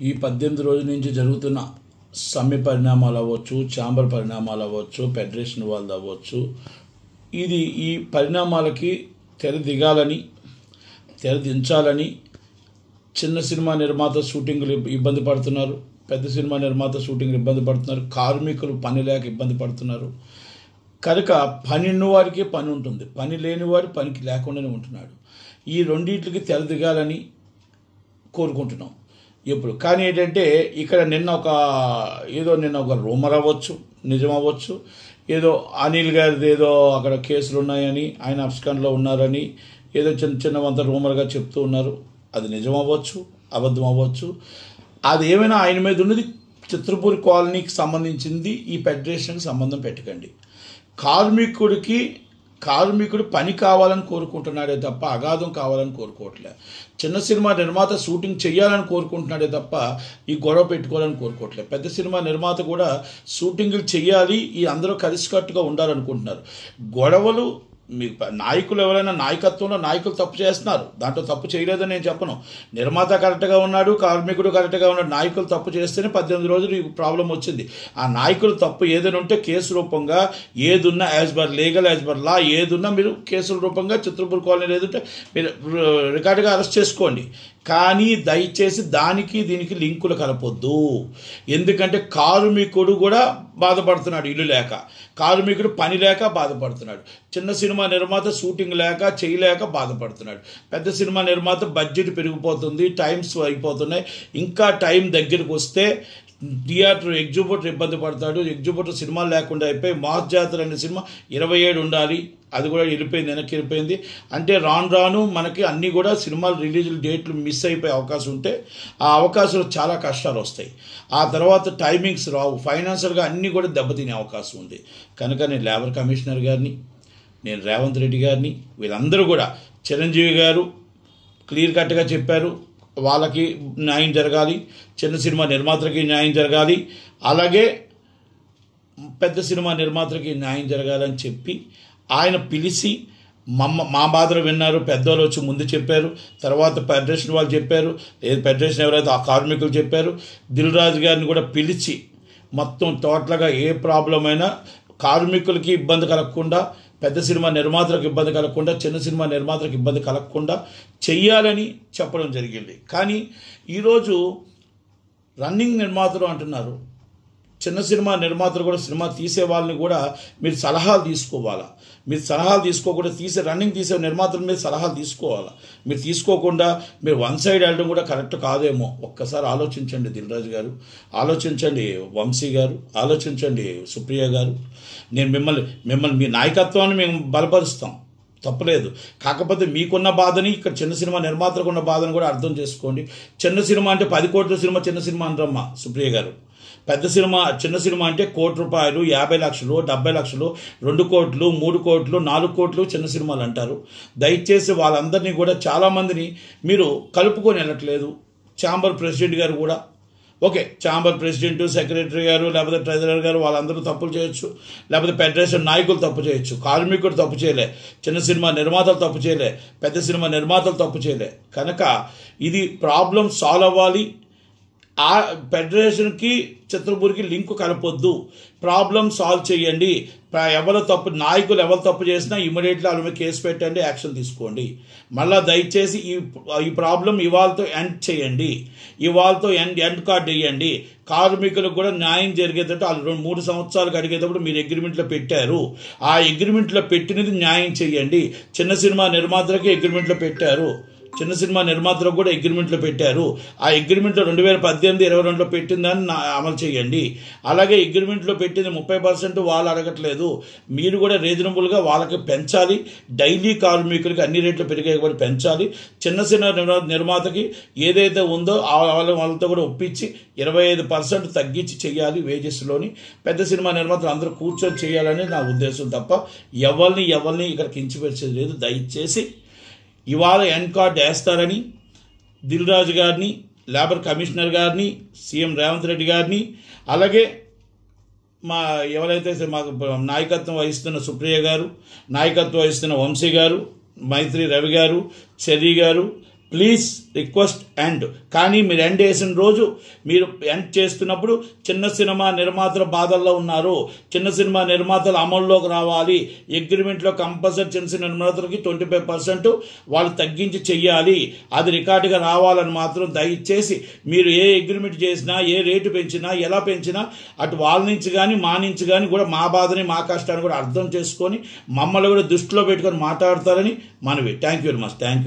ఈ 18 రోజుల నుంచి జరుగుతున్న సమ్మె పరిణామాలు అవ్వచ్చు, ఛాంబర్ పరిణామాలు అవ్వచ్చు, ఫెడరేషన్ వాళ్ళది అవ్వచ్చు, ఈ పరిణామాలకి తెరదించాలని చిన్న సినిమా నిర్మాత షూటింగ్లు ఇబ్బంది పడుతున్నారు, పెద్ద సినిమా నిర్మాత షూటింగ్లు ఇబ్బంది పడుతున్నారు, కార్మికులు పని లేక ఇబ్బంది పడుతున్నారు. కనుక పని ఉన్నవాడికి పని ఉంటుంది, పని లేనివాడు పనికి లేకుండానే ఉంటున్నాడు. ఈ రెండింటికి తెరదిగాలని కోరుకుంటున్నాం ఇప్పుడు. కానీ ఏంటంటే ఇక్కడ నిన్న ఒక రూమర్ అవ్వచ్చు, నిజం అవ్వచ్చు, ఏదో అనిల్ గారిది ఏదో అక్కడ కేసులు ఉన్నాయని, ఆయన అబ్స్కాండ్లో ఉన్నారని ఏదో చిన్నవంత రూమర్గా చెప్తూ ఉన్నారు. అది నిజం అవ్వచ్చు, అబద్ధం అవ్వచ్చు. అది ఏమైనా ఆయన మీద ఉన్నది చిత్రపూర్ కాలనీకి సంబంధించింది. ఈ ఫెడరేషన్కి సంబంధం పెట్టకండి. కార్మికుడు పని కావాలని కోరుకుంటున్నాడే తప్ప అగాధం కావాలని కోరుకోవట్లే. చిన్న సినిమా నిర్మాత షూటింగ్ చేయాలని కోరుకుంటున్నాడే తప్ప ఈ గొడవ పెట్టుకోవాలని కోరుకోవట్లేదు. పెద్ద సినిమా నిర్మాత కూడా షూటింగ్లు చేయాలి, ఈ అందరూ కలిసికట్టుగా ఉండాలనుకుంటున్నారు. గొడవలు మీ నాయకులు ఎవరైనా నాయకత్వంలో నాయకులు తప్పు చేస్తున్నారు, దాంట్లో తప్పు చేయలేదని నేను చెప్పను. నిర్మాత కరెక్ట్గా ఉన్నాడు, కార్మికుడు కరెక్ట్గా ఉన్నాడు. నాయకులు తప్పు చేస్తేనే 18 రోజులు ఈ ప్రాబ్లం వచ్చింది. ఆ నాయకులు తప్పు ఏదైనా ఉంటే కేసు రూపంగా ఏదున్నా as per legal, as per law ఏదున్నా మీరు కేసుల రూపంగా చిత్రపూర్ కాలనీ ఏదంటే మీరు రికార్డుగా అరెస్ట్ చేసుకోండి. కానీ దయచేసి దానికి దీనికి లింకులు కలపొద్దు. ఎందుకంటే కార్మికుడు కూడా బాధపడుతున్నాడు, ఇల్లు లేక, కార్మికుడు పని లేక బాధపడుతున్నాడు, చిన్న సినిమా నిర్మాత షూటింగ్ లేక చేయలేక బాధపడుతున్నాడు, పెద్ద సినిమా నిర్మాత బడ్జెట్ పెరిగిపోతుంది, టైమ్స్ అయిపోతున్నాయి, ఇంకా టైం దగ్గరికి వస్తే థియేటర్ ఎగ్జిబిటర్ ఇబ్బంది పడతాడు. ఎగ్జిబిటర్ సినిమాలు లేకుండా అయిపోయి మాస్ జాతర అనే సినిమా 27 ఉండాలి, అది కూడా వెనక్కి వెళ్ళిపోయింది. అంటే రాను మనకి అన్నీ కూడా సినిమాలు రిలీజ్ డేట్లు మిస్ అయిపోయే అవకాశం ఉంటే ఆ అవకాశాలు చాలా కష్టాలు వస్తాయి. ఆ తర్వాత టైమింగ్స్ రావు, ఫైనాన్షియల్గా అన్నీ కూడా దెబ్బతినే అవకాశం ఉంది. కనుక నేను లేబర్ కమిషనర్ గారిని, నేను రేవంత్ రెడ్డి గారిని, వీళ్ళందరూ కూడా, చిరంజీవి గారు క్లియర్ కట్గా చెప్పారు, వాళ్ళకి న్యాయం జరగాలి, చిన్న సినిమా నిర్మాతలకి న్యాయం జరగాలి, అలాగే పెద్ద సినిమా నిర్మాతలకి న్యాయం జరగాలని చెప్పి ఆయన పిలిచి మా బాధలు విన్నారు. పెద్దవాళ్ళు వచ్చి ముందు చెప్పారు, తర్వాత ఫెడరేషన్ వాళ్ళు చెప్పారు, ఫెడరేషన్ ఎవరైతే ఆ కార్మికులు చెప్పారు. దిల్ రాజు గారిని కూడా పిలిచి మొత్తం టోటల్గా ఏ ప్రాబ్లం అయినా కార్మికులకి ఇబ్బంది కలగకుండా, పెద్ద సినిమా నిర్మాతలకు ఇబ్బంది కలగకుండా, చిన్న సినిమా నిర్మాతలకు ఇబ్బంది కలగకుండా చెయ్యాలని చెప్పడం జరిగింది. కానీ ఈరోజు రన్నింగ్ నిర్మాతలు అంటున్నారు. చిన్న సినిమా నిర్మాతలు కూడా, సినిమా తీసే వాళ్ళని కూడా మీరు సలహాలు తీసుకోవాలా. మీరు సలహాలు తీసుకోకుండా రన్నింగ్ తీసే నిర్మాతల మీద సలహాలు తీసుకోవాలా. మీరు తీసుకోకుండా మీరు వన్ సైడ్ వెళ్ళడం కూడా కరెక్ట్ కాదేమో. ఒక్కసారి ఆలోచించండి దిల్ రాజు గారు, ఆలోచించండి వంశీ గారు, ఆలోచించండి సుప్రియ గారు. నేను మిమ్మల్ని మీ నాయకత్వాన్ని మేము బలపరుస్తాం, తప్పలేదు. కాకపోతే మీకున్న బాధని, ఇక్కడ చిన్న సినిమా నిర్మాతలకు ఉన్న బాధను కూడా అర్థం చేసుకోండి. చిన్న సినిమా అంటే 10 కోట్ల సినిమా చిన్న సినిమా అంటారమ్మా సుప్రియ గారు. పెద్ద సినిమా, చిన్న సినిమా అంటే ₹1 కోటి, 50 లక్షలు, 70 లక్షలు, 2 కోట్లు, 3 కోట్లు, 4 కోట్లు చిన్న సినిమాలు అంటారు. దయచేసి వాళ్ళందరినీ కూడా, చాలామందిని మీరు కలుపుకొని వెళ్ళట్లేదు. ఛాంబర్ ప్రెసిడెంట్ గారు కూడా, ఓకే, ఛాంబర్ ప్రెసిడెంట్, సెక్రటరీ గారు, లేకపోతే ట్రెజరర్ గారు వాళ్ళందరూ తప్పులు చేయొచ్చు, లేకపోతే ఫెడరేషన్ నాయకులు తప్పు చేయొచ్చు, కార్మికుడు తప్పు చేయలే, చిన్న సినిమా నిర్మాతలు తప్పు చేయలే, పెద్ద సినిమా నిర్మాతలు తప్పు చేయలే. కనుక ఇది ప్రాబ్లం సాల్వ్ అవ్వాలి. ఆ ఫెడరేషన్కి చిత్రపూర్కి లింకు కలపొద్దు, ప్రాబ్లం సాల్వ్ చేయండి. నాయకులు ఎవరు తప్పు చేసినా ఇమీడియట్లీ వాళ్ళ మీద కేసు పెట్టండి, యాక్షన్ తీసుకోండి. మళ్ళీ దయచేసి ఈ ప్రాబ్లం ఇవాళతో ఎండ్ చేయండి, ఇవాళతో ఎండ్ కార్డ్ వేయండి. కార్మికులకు కూడా న్యాయం జరిగేటట్టు వాళ్ళు 3 సంవత్సరాలకు అడిగేటప్పుడు మీరు అగ్రిమెంట్లో పెట్టారు, ఆ అగ్రిమెంట్లో పెట్టినది న్యాయం చేయండి. చిన్న సినిమా నిర్మాతలకి అగ్రిమెంట్లో పెట్టారు, చిన్న సినిమా నిర్మాతలకు కూడా అగ్రిమెంట్లో పెట్టారు. ఆ అగ్రిమెంట్లో 2018-22లో పెట్టిందని అమలు చేయండి. అలాగే అగ్రిమెంట్లో పెట్టింది 30% వాళ్ళు అడగట్లేదు, మీరు కూడా రీజనబుల్గా వాళ్ళకి పెంచాలి. డైలీ కార్మికులకి అన్ని రేట్లు పెరిగేటువంటి పెంచాలి. చిన్న సినిమా నిర్మాతకి ఏదైతే ఉందో వాళ్ళతో కూడా ఒప్పించి 25% తగ్గించి చేయాలి వేజెస్లోని. పెద్ద సినిమా నిర్మాతలు అందరూ కూర్చొని చేయాలని నా ఉద్దేశం తప్ప ఎవరిని ఇక్కడ కించపరిచేది లేదు. దయచేసి ఇవాళ ఎండ్ కార్డ్ వేస్తారని దిల్ రాజు గారిని, లేబర్ కమిషనర్ గారిని, సీఎం రేవంత్ రెడ్డి గారిని, అలాగే ఎవరైతే మాకు నాయకత్వం వహిస్తున్న సుప్రియ గారు, నాయకత్వం వహిస్తున్న వంశీ గారు, మైత్రి రవి గారు, చెర్రీ గారు, ప్లీజ్ రిక్వెస్ట్ ఎండ్. కానీ మీరు ఎండ్ వేసిన రోజు మీరు ఎండ్ చేస్తున్నప్పుడు చిన్న సినిమా నిర్మాతల బాధల్లో ఉన్నారు, చిన్న సినిమా నిర్మాతలు అమల్లోకి రావాలి, అగ్రిమెంట్లో కంపల్సరీ చిన్న సినిమా నిర్మాతలకి 25% వాళ్ళు తగ్గించి చెయ్యాలి, అది రికార్డుగా రావాలని మాత్రం దయచేసి మీరు ఏ అగ్రిమెంట్ చేసినా, ఏ రేటు పెంచినా, ఎలా పెంచినా అటు వాళ్ళ నుంచి కానీ మా నుంచి కానీ కూడా మా బాధని మా కష్టాన్ని కూడా అర్థం చేసుకొని మమ్మల్ని కూడా దృష్టిలో పెట్టుకొని మాట్లాడతారని మనవి. Thank you very much. Thank you.